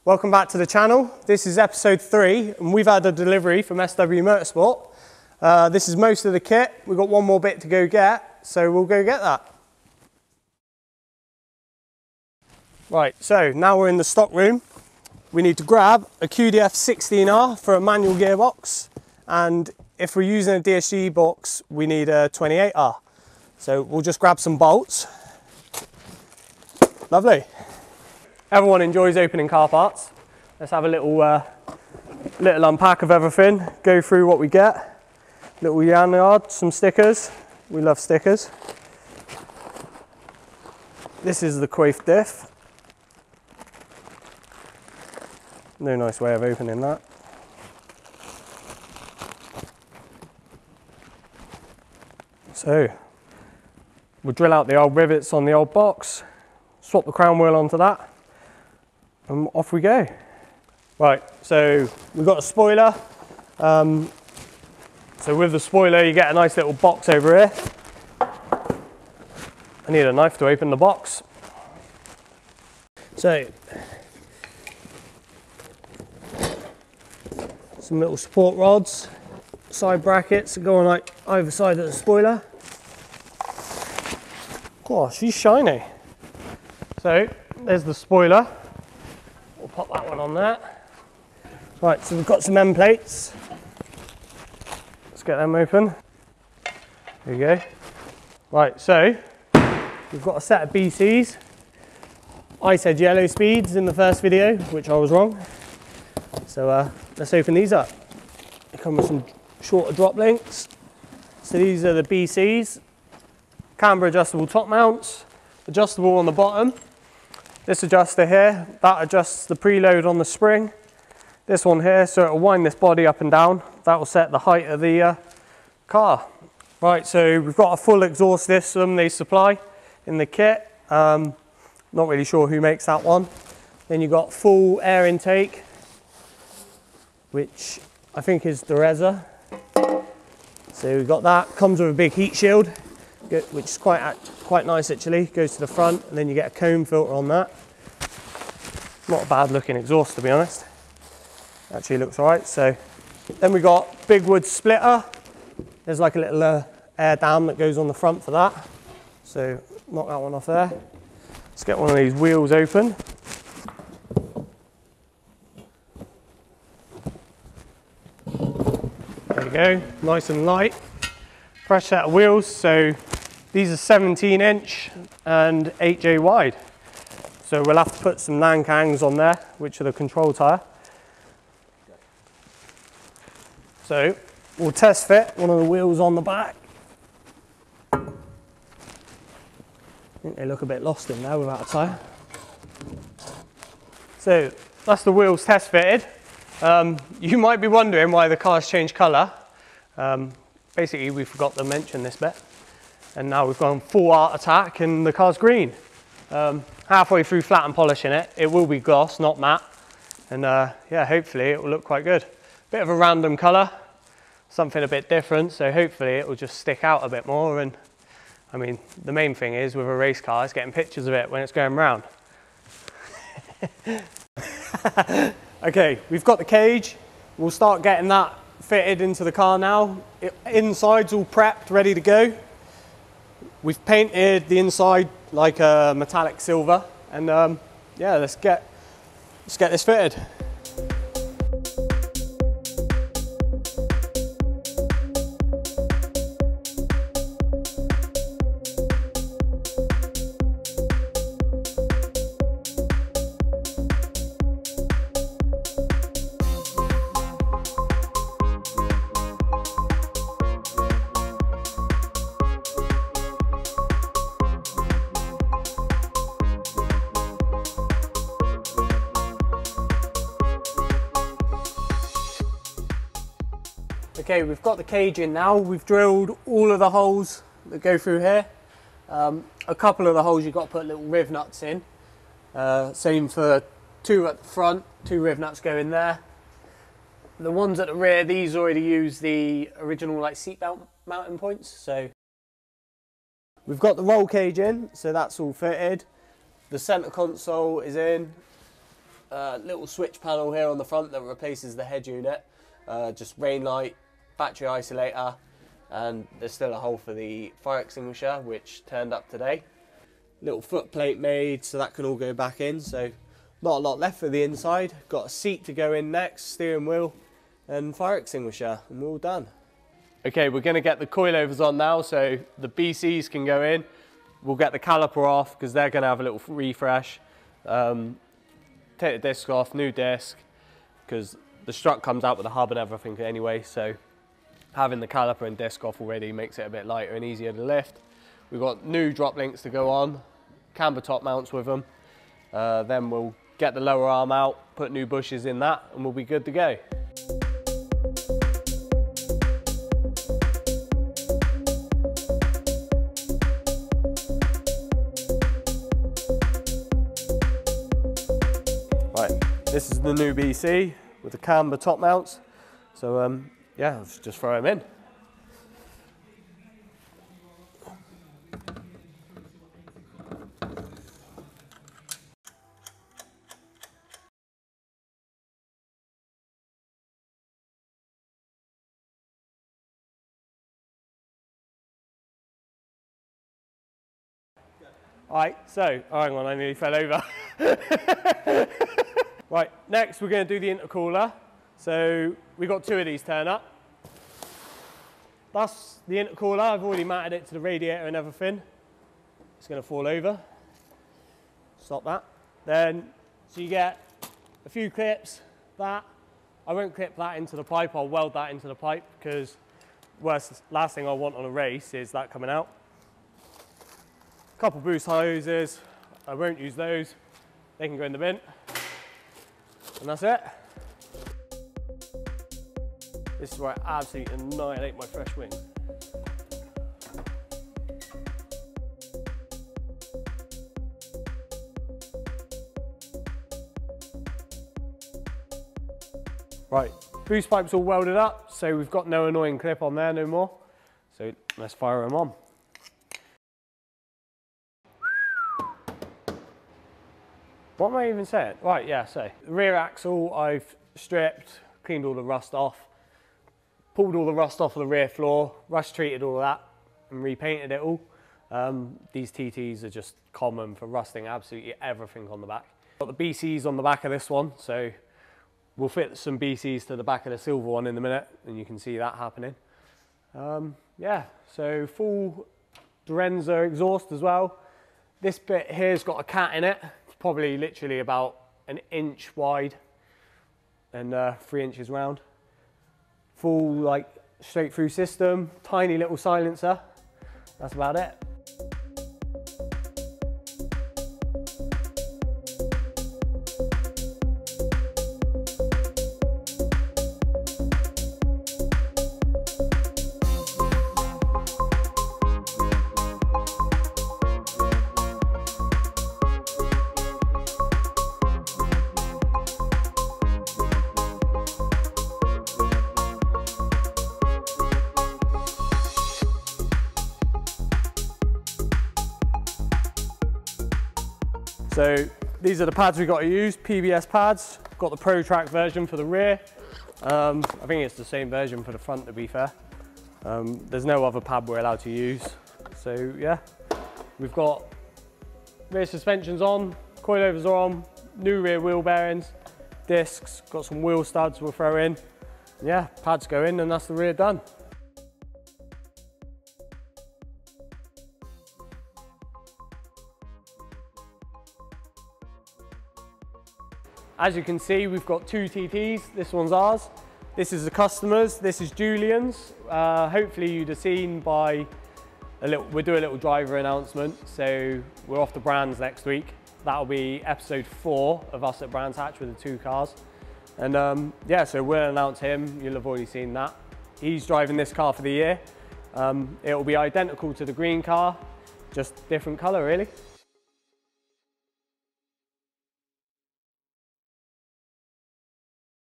Welcome back to the channel. This is episode 3 and we've had a delivery from SW Motorsport. This is most of the kit. We've got one more bit to go get, so we'll go get that. Right, so now we're in the stock room. We need to grab a QDF 16R for a manual gearbox, and if we're using a DSG box, we need a 28R. So we'll just grab some bolts. Lovely. Everyone enjoys opening car parts. Let's have a little unpack of everything, go through what we get. Little lanyard, some stickers. We love stickers. This is the coif diff. No nice way of opening that. So, we'll drill out the old rivets on the old box, swap the crown wheel onto that, and off we go. Right, so we've got a spoiler. So with the spoiler, you get a nice little box over here. I need a knife to open the box. So, some little support rods, side brackets that go on like either side of the spoiler. Gosh, she's shiny. So, there's the spoiler. We'll pop that one on there. Right, so we've got some end plates. Let's get them open. There you go. Right, so we've got a set of BCs. I said yellow speeds in the first video, which I was wrong. So let's open these up. They come with some shorter drop links. So these are the BCs. Camber adjustable top mounts, adjustable on the bottom. This adjuster here, that adjusts the preload on the spring. This one here, so it'll wind this body up and down. That will set the height of the car. Right, so we've got a full exhaust system they supply in the kit. Not really sure who makes that one. Then you've got full air intake, which I think is the Reza. So we've got that. Comes with a big heat shield, which is quite nice actually. Goes to the front, and then you get a comb filter on that. Not a bad looking exhaust, to be honest. Actually looks alright. So then we got big wood splitter. There's like a little air dam that goes on the front for that. So knock that one off there. Let's get one of these wheels open. There you go, nice and light. Fresh set of wheels. So these are 17 inch and 8J wide. So we'll have to put some Nankangs on there, which are the control tyre. So we'll test fit one of the wheels on the back. I think they look a bit lost in there without a tyre. So that's the wheels test fitted. You might be wondering why the car's changed colour. Basically we forgot to mention this bit. And now we've gone full art attack and the car's green. Halfway through flat and polishing it, it will be gloss, not matte. And yeah, hopefully it will look quite good. Bit of a random colour, something a bit different, so hopefully it will just stick out a bit more. And I mean, the main thing is with a race car is getting pictures of it when it's going round. Okay, we've got the cage. We'll start getting that fitted into the car now. Inside's all prepped, ready to go. We've painted the inside like a metallic silver, and yeah, let's get this fitted. Okay, we've got the cage in now. We've drilled all of the holes that go through here. A couple of the holes you've got to put little riv nuts in. Same for 2 at the front, 2 riv nuts go in there. The ones at the rear, these already use the original like seatbelt mounting points. So we've got the roll cage in, so that's all fitted. The center console is in. little switch panel here on the front that replaces the head unit. Just rain light, battery isolator, and there's still a hole for the fire extinguisher, which turned up today. Little foot plate made so that can all go back in, so not a lot left for the inside. Got a seat to go in next, steering wheel and fire extinguisher, and we're all done. Okay, we're going to get the coilovers on now so the BCs can go in. We'll get the caliper off because they're going to have a little refresh. Take the disc off, new disc, because the strut comes out with the hub and everything anyway, so having the caliper and disc off already makes it a bit lighter and easier to lift. We've got new drop links to go on, camber top mounts with them. Then we'll get the lower arm out, put new bushes in that, and we'll be good to go. Right, this is the new BC with the camber top mounts. So yeah, let's just throw them in. Alright, so, oh, hang on, I nearly fell over. Right, next we're going to do the intercooler. So we got two of these turn up. That's the intercooler. I've already mounted it to the radiator and everything. It's going to fall over. Stop that. Then, so you get a few clips. That I won't clip that into the pipe. I'll weld that into the pipe because last thing I want on a race is that coming out. A couple boost hoses. I won't use those. They can go in the bin. And that's it. This is where I absolutely annihilate my fresh wing. Right, boost pipe's all welded up, so we've got no annoying clip on there no more. So let's fire them on. What am I even saying? Right, yeah, so the rear axle I've stripped, cleaned all the rust off, pulled all the rust off of the rear floor, rust treated all of that and repainted it all. These TTs are just common for rusting absolutely everything on the back. Got the BCs on the back of this one, so we'll fit some BCs to the back of the silver one in a minute and you can see that happening. Yeah, so full Durenza exhaust as well. This bit here's got a cat in it. It's probably literally about an inch wide and 3 inches round. Full like straight through system, tiny little silencer. That's about it. So these are the pads we've got to use, PBS pads. Got the Pro Track version for the rear. I think it's the same version for the front, to be fair. There's no other pad we're allowed to use. So yeah, we've got rear suspensions on, coilovers are on, new rear wheel bearings, discs, got some wheel studs we'll throw in. Yeah, pads go in and that's the rear done. As you can see, we've got two TTs. This one's ours. This is the customer's. This is Julian's. Hopefully you'd have seen by we'll do a little driver announcement. So we're off to Brands next week. That'll be episode 4 of us at Brands Hatch with the 2 cars. And yeah, so we'll announce him. You'll have already seen that. He's driving this car for the year. It will be identical to the green car, just different color really.